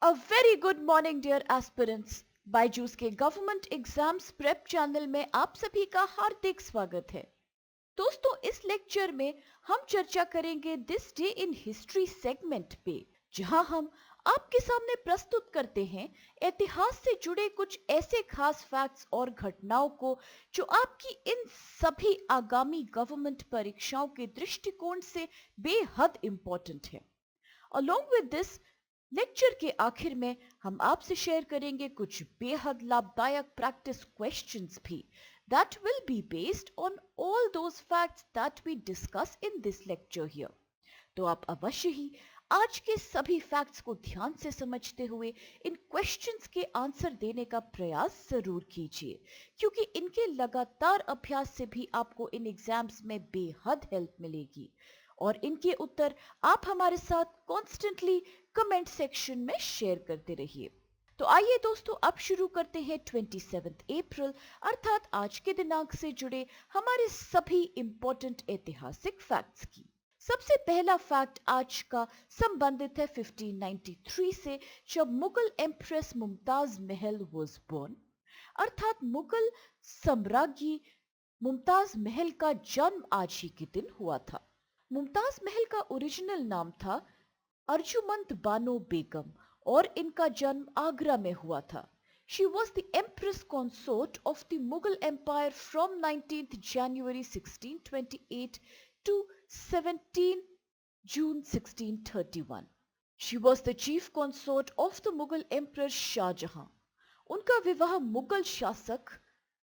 A very good morning dear aspirants. Byju's के government exams prep channel में आप सभी का हार्दिक स्वागत है। दोस्तों, इस लेक्चर में हम चर्चा करेंगे this day in history segment पे, जहां हम आपके सामने प्रस्तुत करते हैं इतिहास से जुड़े कुछ ऐसे खास फैक्ट्स और घटनाओं को जो आपकी इन सभी आगामी गवर्नमेंट परीक्षाओं के दृष्टिकोण से बेहद इंपॉर्टेंट है। Along with this, लेक्चर के आखिर में हम आपसे शेयर करेंगे कुछ बेहद लाभदायक प्रैक्टिस क्वेश्चंस भी that will be based on all those facts that we discuss in this lecture here. तो आप अवश्य ही आज के सभी फैक्ट्स को ध्यान से समझते हुए इन क्वेश्चंस के आंसर देने का प्रयास जरूर कीजिए, क्योंकि इनके लगातार अभ्यास से भी आपको इन एग्जाम्स में बेहद हेल्प मिलेगी और इनके उत्तर आप हमारे साथ कॉन्स्टेंटली कमेंट सेक्शन में शेयर करते रहिए। तो आइए दोस्तों, अब शुरू करते हैं 27 अप्रैल अर्थात आज के दिनांक से जुड़े हमारे सभी इंपॉर्टेंट ऐतिहासिक फैक्ट्स की। सबसे पहला फैक्ट आज का संबंधित है 1593 से, जब Mughal empress Mumtaz Mahal was born, अर्थात मुगल सम्राज्ञी मुमताज महल का जन्म आज ही के दिन हुआ था। मुमताज महल का ओरिजिनल नाम था अर्जुमंद बानो बेगम और इनका जन्म आगरा में हुआ था। She was the Empress Consort of the Mughal Empire from 19th January 1628 to 17 June 1631. She was the chief consort of the Mughal Emperor Shah Jahan. उनका विवाह मुगल शासक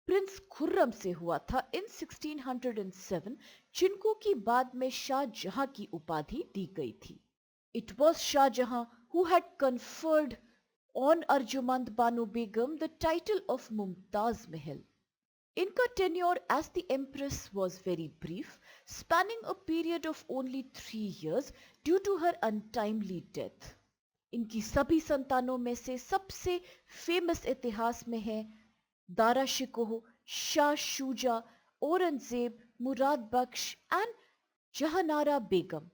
प्रिंस खुर्रम से हुआ था इन 1607, जिनको की बाद में शाहजहां की उपाधि दी गई थी। It was Shah Jahan who had conferred on Arjumand Banu Begum the title of Mumtaz Mahal. इनका tenure as the empress was very brief, spanning a period of only 3 years due to her untimely death. इनकी सभी संतानों में से सबसे famous इतिहास में है दारा शिकोह, शाह शुजा, औरंगजेब, मुराद बख्श एंड जहानारा बेगम।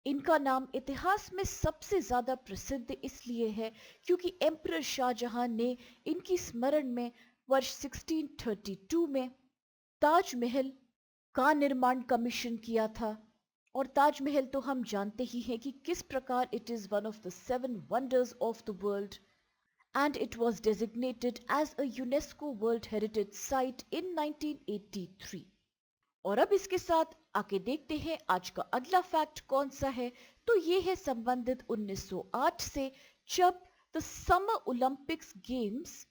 इनका नाम इतिहास में सबसे ज्यादा प्रसिद्ध इसलिए है क्योंकि एम्परर शाहजहां ने इनकी स्मरण में वर्ष 1632 में ताजमहल का निर्माण कमीशन किया था। और ताजमहल तो हम जानते ही हैं कि किस प्रकार it is one of the 7 wonders of the world and it was designated as a UNESCO World Heritage Site in 1983. और अब इसके साथ आके देखते हैं आज का अगला फैक्ट कौन सा है। तो ये है संबंधित 1908 से, जब the summer Olympics games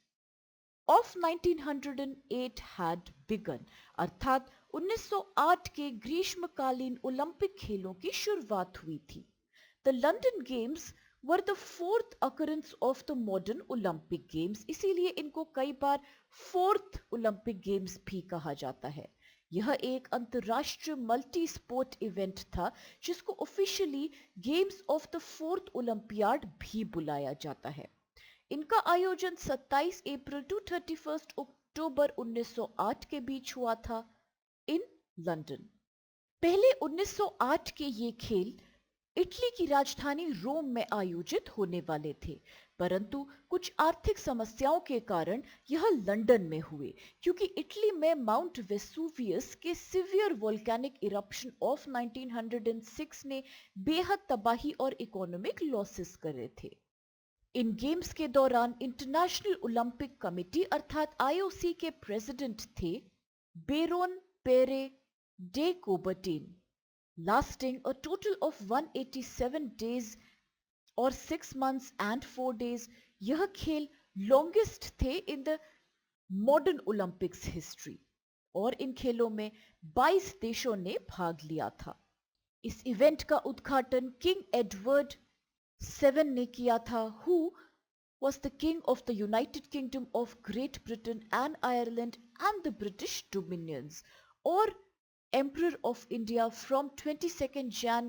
of 1908 had begun, अर्थात 1908 के ग्रीष्मकालीन ओलंपिक खेलों की शुरुआत हुई थी। The London games were the fourth occurrence of the modern Olympic Games, इसीलिए इनको कई बार फोर्थ ओलंपिक गेम्स भी कहा जाता है। यह एक अंतरराष्ट्रीय मल्टी स्पोर्ट इवेंट था जिसको officially games of the fourth olympiad भी बुलाया जाता है। इनका आयोजन 27 अप्रैल टू 31 अक्टूबर 1908 के बीच हुआ था इन लंदन। पहले 1908 के ये खेल इटली की राजधानी रोम में आयोजित होने वाले थे, परंतु कुछ आर्थिक समस्याओं के कारण यह लंदन में हुए, क्योंकि इटली में माउंट वेसुवियस के सिवियर वोल्केनिक इरप्शन ऑफ 1906 ने बेहद तबाही और इकोनॉमिक लॉसेस करे थे। इन गेम्स के दौरान इंटरनेशनल ओलंपिक कमेटी अर्थात आईओसी के प्रेसिडेंट थे बेरोन पेरे day कोबर्टेन, lasting a total of 187 days और 6 months and 4 days। यह खेल लॉन्गेस्ट थे in the modern Olympics history और इन खेलों में 22 देशों ने भाग लिया था। इस इवेंट का उद्घाटन किंग एडवर्ड 7 ने किया था, who was the king of the United Kingdom of Great Britain and Ireland and the British Dominions, और Emperor of India from 22nd Jan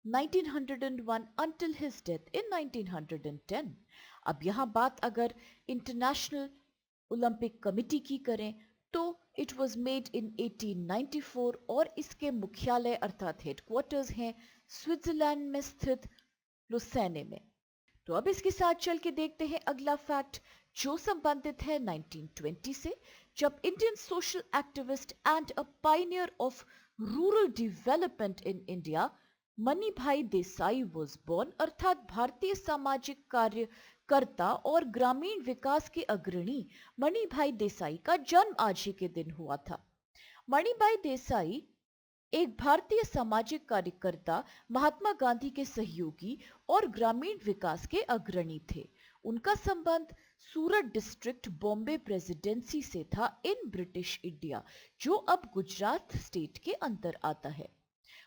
1901 until his death in 1910। अब यहाँ बात अगर इंटरनेशनल ओलंपिक कमेटी की करें तो इट वॉज मेड इन 1894 और इसके मुख्यालय अर्थात हेडक्वार्टर्स हैं स्विट्जरलैंड में स्थित लुसेने में। तो अब इसके साथ चल के देखते हैं अगला फैक्ट जो संबंधित है 1920 से, जब Indian social activist and a Pioneer of rural development in India money भाई देसाई वॉज बोर्न, अर्थात भारतीय सामाजिक कार्यकर्ता और ग्रामीण विकास के अग्रणी मनी भाई देसाई का जन्म आज ही के दिन हुआ था। मनी भाई देसाई एक भारतीय सामाजिक कार्यकर्ता, महात्मा गांधी के सहयोगी और ग्रामीण विकास के अग्रणी थे। उनका संबंध सूरत डिस्ट्रिक्ट बॉम्बे प्रेसिडेंसी से था इन ब्रिटिश इंडिया, जो अब गुजरात स्टेट के अंदर आता है।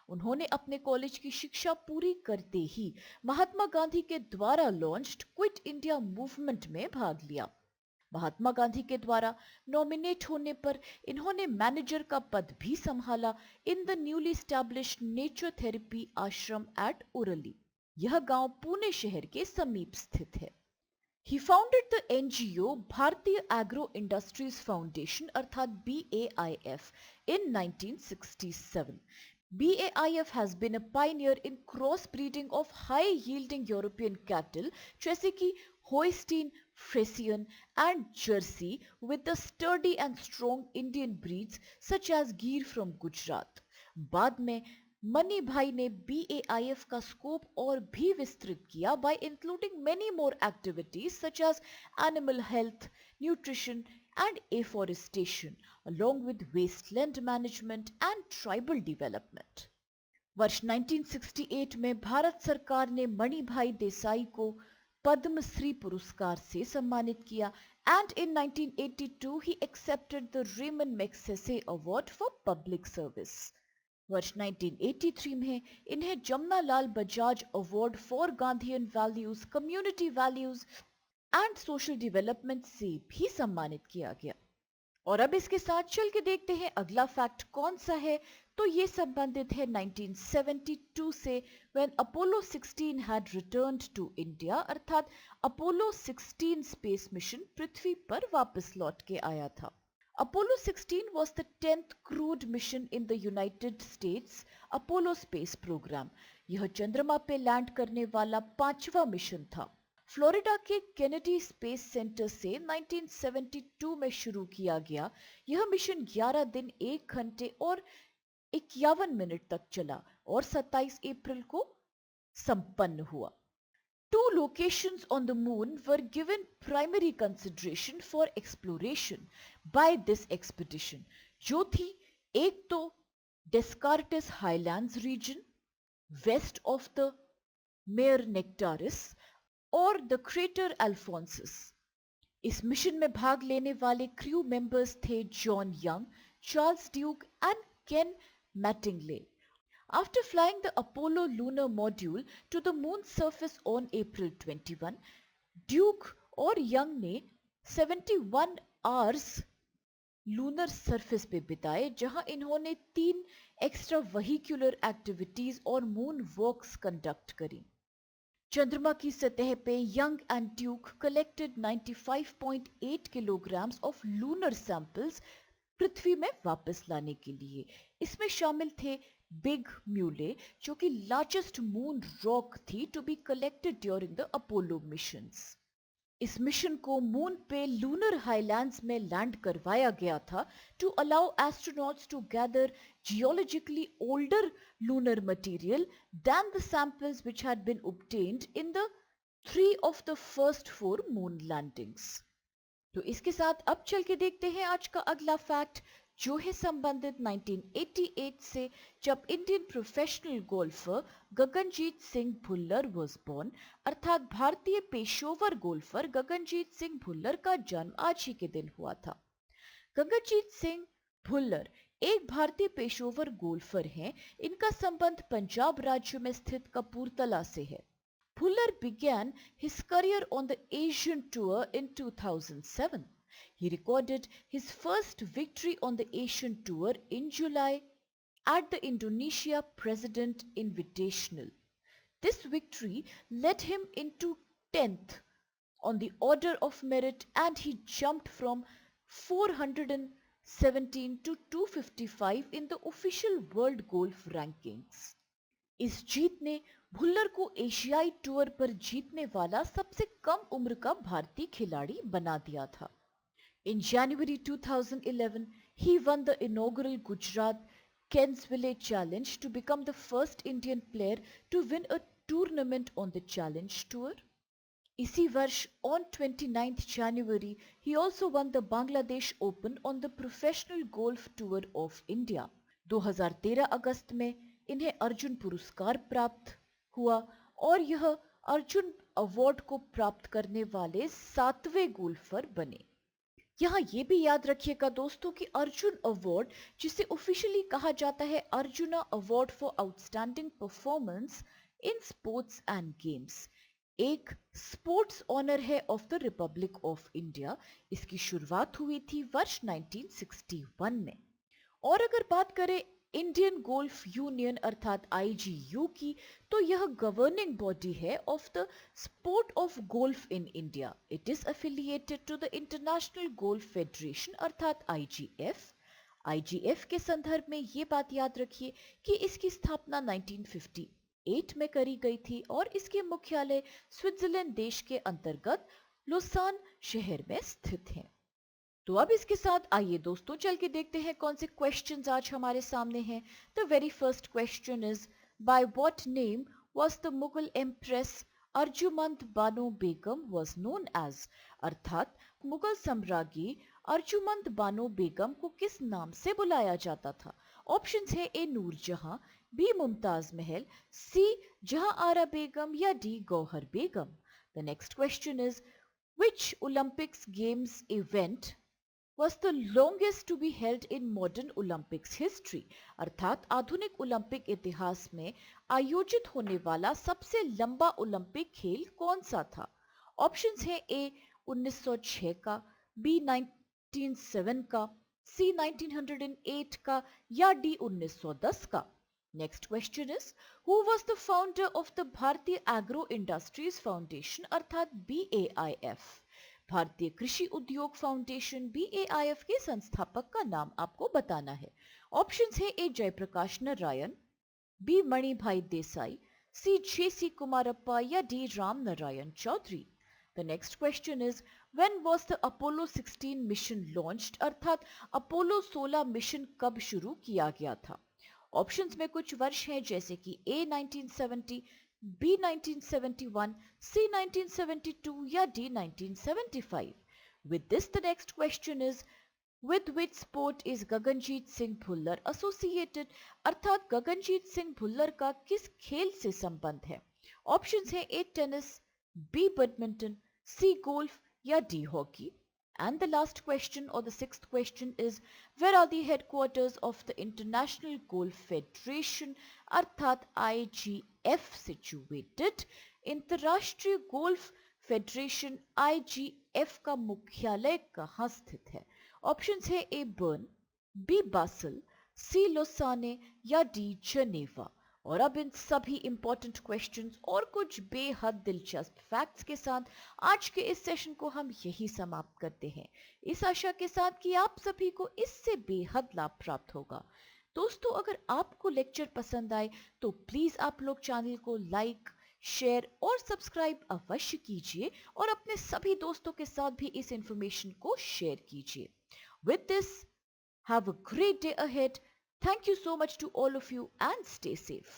उन्होंने अपने कॉलेज की शिक्षा पूरी करते ही महात्मा गांधी के द्वारा लॉन्च्ड क्विट इंडिया मूवमेंट में भाग लिया। महात्मा गांधी के द्वारा नॉमिनेट होने पर इन्होंने मैनेजर का पद भी संभाला in the newly established nature therapy आश्रम एट उरली। यह गांव पुणे शहर के समीप स्थित है। He founded the NGO Bharatiya Agro Industries Foundation अर्थात BAIF in 1967. BAIF has been a pioneer in cross-breeding of high-yielding European cattle जैसे कि Holstein, Friesian and Jersey with the sturdy and strong Indian breeds such as Gir from Gujarat. बाद में money भाई ने BAIF का scope और भी विस्तृत किया by including many more activities such as animal health, nutrition and afforestation along with wasteland management and tribal development. वर्ष 1968 में भारत सरकार ने मणि भाई देसाई को पद्मश्री पुरस्कार से सम्मानित किया and in 1982 he accepted the Raymond Magsaysay Award for Public Service. वर्ष 1983 में इन्हें Jamnalal Bajaj award for Gandhian values, community values and social development से भी सम्मानित किया गया। और अब इसके साथ चल के देखते हैं अगला फैक्ट कौन सा है, तो ये संबंधित है 1972 से when Apollo 16 had returned to India, अर्थात अपोलो 16 स्पेस मिशन पृथ्वी पर वापस लौट के आया था। Apollo 16 was the 10th crewed mission in the United States Apollo space program. यह चंद्रमा पे लैंड करने वाला 5वां मिशन था। फ्लोरिडा के केनेडी स्पेस सेंटर से 1972 में शुरू किया गया यह मिशन 11 दिन 1 घंटे और 51 मिनट तक चला और 27 अप्रैल को संपन्न हुआ। Two locations on the moon were given primary consideration for exploration by this expedition, जो थी एक तो Descartes Highlands region west of the Mare Nectaris और the crater Alphonsus. इस मिशन में भाग लेने वाले क्रू मेंबर्स थे John Young, Charles Duke and Ken Mattingly. After flying the Apollo lunar module to the moon's surface on April 21, Duke और Young ने 71 hours lunar surface पे बिताए, जहां इन्होंने 3 एक्स्ट्रा वहीक्यूलर एक्टिविटीज और मून वॉक्स कंडक्ट करी। चंद्रमा की सतह पे Young and Duke collected 95.8 kilograms of lunar samples पृथ्वी में वापस लाने के लिए। इसमें शामिल थे बिग म्यूले, जो कि लार्जेस्ट मून रॉक थी to be collected during the Apollo missions. इस मिशन को मून पे लूनर हाईलैंड्स में लैंड करवाया गया था to allow astronauts to gather geologically older lunar material than the samples which had been obtained in the 3 of the first 4 moon landings. तो इसके साथ अब चल के देखते हैं आज का अगला फैक्ट, जो है संबंधित 1988 से, जब Indian professional golfer Gaganjeet Singh Bhullar was born, अर्थात भारतीय पेशेवर गोल्फर गगनजीत सिंह भुल्लर का जन्म आज ही के दिन हुआ था। गगनजीत सिंह भुल्लर एक भारतीय पेशेवर गोल्फर हैं। इनका संबंध पंजाब राज्य में स्थित कपूरथला से है। Bhullar began his career on the Asian Tour in 2007. He recorded his first victory on the Asian Tour in July at the Indonesia President Invitational. This victory led him into 10th on the order of merit and he jumped from 417 to 255 in the official world golf rankings. इस जीत ने भुल्लर को एशियाई tour पर जीतने वाला सबसे कम उम्र का भारतीय खिलाड़ी बना दिया था। In January 2011, he won the inaugural Gujarat Kensville Challenge to become the first Indian player to win a tournament on the Challenge Tour. इसी वर्ष on 29th January, he also won the Bangladesh Open on the Professional Golf Tour of India. 2013 अगस्त में इन्हें अर्जुन पुरस्कार प्राप्त हुआ और यह Arjun award को प्राप्त करने वाले 7वें गोल्फर बने। यहाँ ये भी याद रखिएगा दोस्तों कि अर्जुन अवार्ड, जिसे ऑफिशियली कहा जाता है arjuna award for outstanding performance in sports and games, एक स्पोर्ट्स ऑनर है of the Republic of India. इसकी शुरुआत हुई थी वर्ष 1961 में। और अगर बात करें इंडियन गोल्फ यूनियन अर्थात आईजीयू की, तो यह गवर्निंग बॉडी है of the sport of golf in India. It is affiliated to the International Golf Federation अर्थात आईजीएफ। आईजीएफ के संदर्भ में ये बात याद रखिए कि इसकी स्थापना 1958 में करी गई थी और इसके मुख्यालय स्विट्जरलैंड देश के अंतर्गत लोसान शहर में स्थित है। तो अब इसके साथ आइए दोस्तों चल के देखते हैं कौन से क्वेश्चंस आज हमारे सामने हैं। The very first question is, by what name was the Mughal empress Arjumand Banu Begum was known as, अर्थात मुगल सम्राज्ञी अर्जुमंद बानो बेगम को किस नाम से बुलाया जाता था। ऑप्शंस है ए नूरजहां, बी मुमताज महल, सी जहां आरा बेगम या D Gauhar Begum. The next question is, which Olympics games event was the longest to be held in modern Olympics history, अर्थात आधुनिक ओलंपिक इतिहास में आयोजित होने वाला सबसे लंबा ओलंपिक खेल कौन सा था। ऑप्शंस है ए 1906 का, बी 1907 का, सी 1908 का या डी 1910 का। Next question is, who was the founder of the भारतीय एग्रो इंडस्ट्रीज फाउंडेशन अर्थात BAIF। भारतीय कृषि उद्योग फाउंडेशन BAIF के संस्थापक का नाम आपको बताना है। ऑप्शंस है A Jayaprakash Narayan, B Manibhai Desai, C JC Kumarappa या D Ram Narayan Chaudhary. The next question is, when was the Apollo 16 mission launched, अर्थात अपोलो 16 मिशन कब शुरू किया गया था। ऑप्शंस में कुछ वर्ष हैं जैसे कि ए 1970, B 1971, C 1972 या D 1975। With this, the next question is, with which sport is Gaganjeet Singh Bhullar associated, अर्थात गगनजीत सिंह भुल्लर का किस खेल से संबंध है। ऑप्शंस है ए टेनिस, बी बैडमिंटन, सी गोल्फ या D hockey. And the last question or the sixth question is, where are the headquarters of the International Golf Federation अर्थात IGF situated। अंतरराष्ट्रीय गोल्फ फेडरेशन IGF का मुख्यालय कहाँ स्थित है। ऑप्शंस है A Bern, B Basel, C Lausanne या D जनेवा। और अब इन सभी इंपॉर्टेंट क्वेश्चंस और कुछ बेहद दिलचस्प फैक्ट्स के साथ आज के इस सेशन को हम यही समाप्त करते हैं, इस आशा के साथ कि आप सभी को इससे बेहद लाभ प्राप्त होगा। दोस्तों, अगर आपको लेक्चर पसंद आए तो प्लीज आप लोग चैनल को लाइक, शेयर और सब्सक्राइब अवश्य कीजिए और अपने सभी दोस्तों के साथ भी इस इंफॉर्मेशन को शेयर कीजिए। With this, have a great day ahead. Thank you so much to all of you and stay safe.